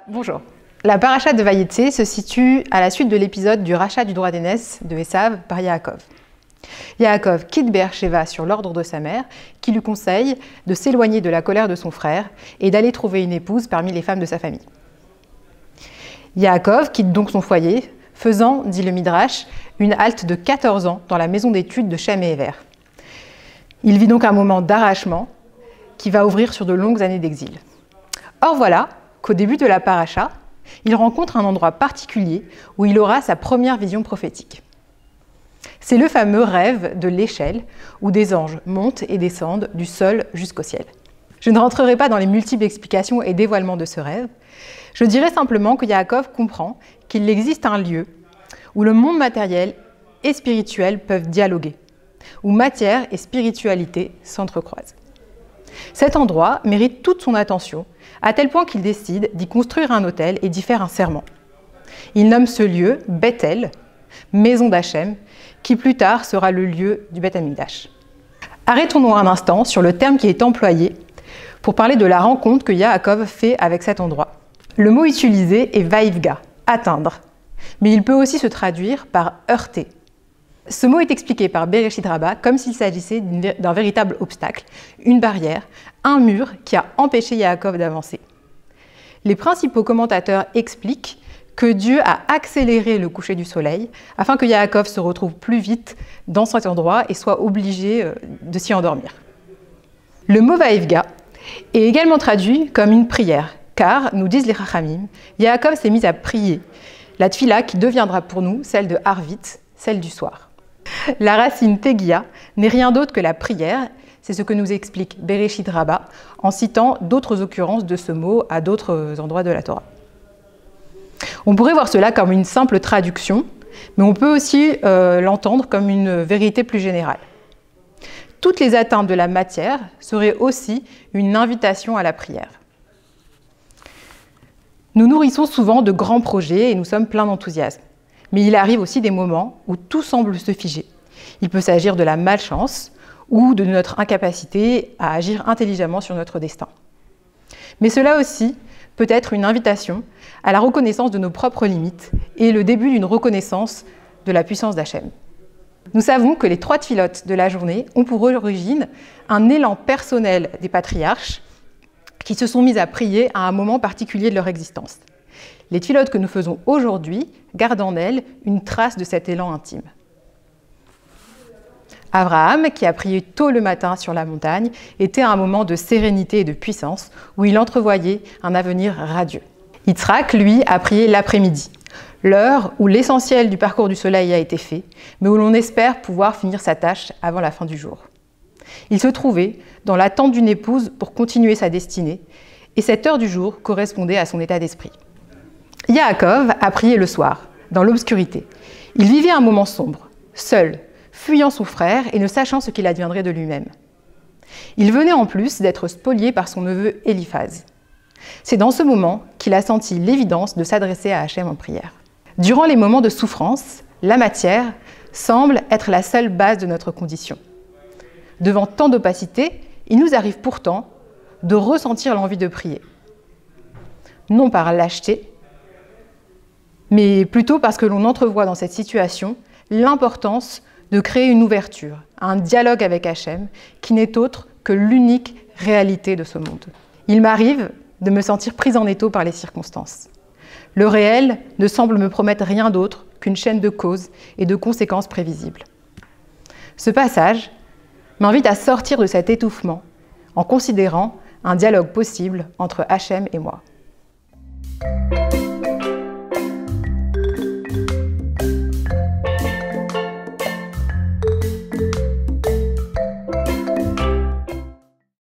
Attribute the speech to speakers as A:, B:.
A: Bonjour. La paracha de Vayetse se situe à la suite de l'épisode du rachat du droit d'aînesse de Esav par Yaakov. Yaakov quitte Beer-Sheva sur l'ordre de sa mère, qui lui conseille de s'éloigner de la colère de son frère et d'aller trouver une épouse parmi les femmes de sa famille. Yaakov quitte donc son foyer, faisant, dit le Midrash, une halte de 14 ans dans la maison d'études de Shem et Ever. Il vit donc un moment d'arrachement qui va ouvrir sur de longues années d'exil. Or voilà qu'au début de la paracha, il rencontre un endroit particulier où il aura sa première vision prophétique. C'est le fameux rêve de l'échelle où des anges montent et descendent du sol jusqu'au ciel. Je ne rentrerai pas dans les multiples explications et dévoilements de ce rêve. Je dirais simplement que Yaakov comprend qu'il existe un lieu où le monde matériel et spirituel peuvent dialoguer, où matière et spiritualité s'entrecroisent. Cet endroit mérite toute son attention, à tel point qu'il décide d'y construire un autel et d'y faire un serment. Il nomme ce lieu Bethel, maison d'Hachem, qui plus tard sera le lieu du Beth Amikdash. Arrêtons-nous un instant sur le terme qui est employé pour parler de la rencontre que Yaakov fait avec cet endroit. Le mot utilisé est vaïvga, atteindre, mais il peut aussi se traduire par heurter. Ce mot est expliqué par Bereshit Rabbah comme s'il s'agissait d'un véritable obstacle, une barrière, un mur qui a empêché Yaakov d'avancer. Les principaux commentateurs expliquent que Dieu a accéléré le coucher du soleil afin que Yaakov se retrouve plus vite dans cet endroit et soit obligé de s'y endormir. Le mot vaïvga est également traduit comme une prière, car, nous disent les Chachamim, Yaakov s'est mis à prier, la tfila qui deviendra pour nous celle de Harvit, celle du soir. La racine tegia n'est rien d'autre que la prière, c'est ce que nous explique Bereshit Rabbah en citant d'autres occurrences de ce mot à d'autres endroits de la Torah. On pourrait voir cela comme une simple traduction, mais on peut aussi l'entendre comme une vérité plus générale. Toutes les atteintes de la matière seraient aussi une invitation à la prière. Nous nourrissons souvent de grands projets et nous sommes pleins d'enthousiasme. Mais il arrive aussi des moments où tout semble se figer. Il peut s'agir de la malchance ou de notre incapacité à agir intelligemment sur notre destin. Mais cela aussi peut être une invitation à la reconnaissance de nos propres limites et le début d'une reconnaissance de la puissance d'Hachem. Nous savons que les 3 tfilotes de la journée ont pour origine un élan personnel des patriarches qui se sont mis à prier à un moment particulier de leur existence. Les tfilotes que nous faisons aujourd'hui gardent en elles une trace de cet élan intime. Abraham, qui a prié tôt le matin sur la montagne, était à un moment de sérénité et de puissance où il entrevoyait un avenir radieux. Yitzhak, lui, a prié l'après-midi, l'heure où l'essentiel du parcours du soleil a été fait, mais où l'on espère pouvoir finir sa tâche avant la fin du jour. Il se trouvait dans l'attente d'une épouse pour continuer sa destinée, et cette heure du jour correspondait à son état d'esprit. Yaakov a prié le soir, dans l'obscurité. Il vivait un moment sombre, seul, fuyant son frère et ne sachant ce qu'il adviendrait de lui-même. Il venait en plus d'être spolié par son neveu Éliphaz. C'est dans ce moment qu'il a senti l'évidence de s'adresser à Hachem en prière. Durant les moments de souffrance, la matière semble être la seule base de notre condition. Devant tant d'opacité, il nous arrive pourtant de ressentir l'envie de prier. Non par lâcheté, mais plutôt parce que l'on entrevoit dans cette situation l'importance de créer une ouverture, un dialogue avec Hachem, qui n'est autre que l'unique réalité de ce monde. Il m'arrive de me sentir prise en étau par les circonstances. Le réel ne semble me promettre rien d'autre qu'une chaîne de causes et de conséquences prévisibles. Ce passage m'invite à sortir de cet étouffement en considérant un dialogue possible entre Hachem et moi.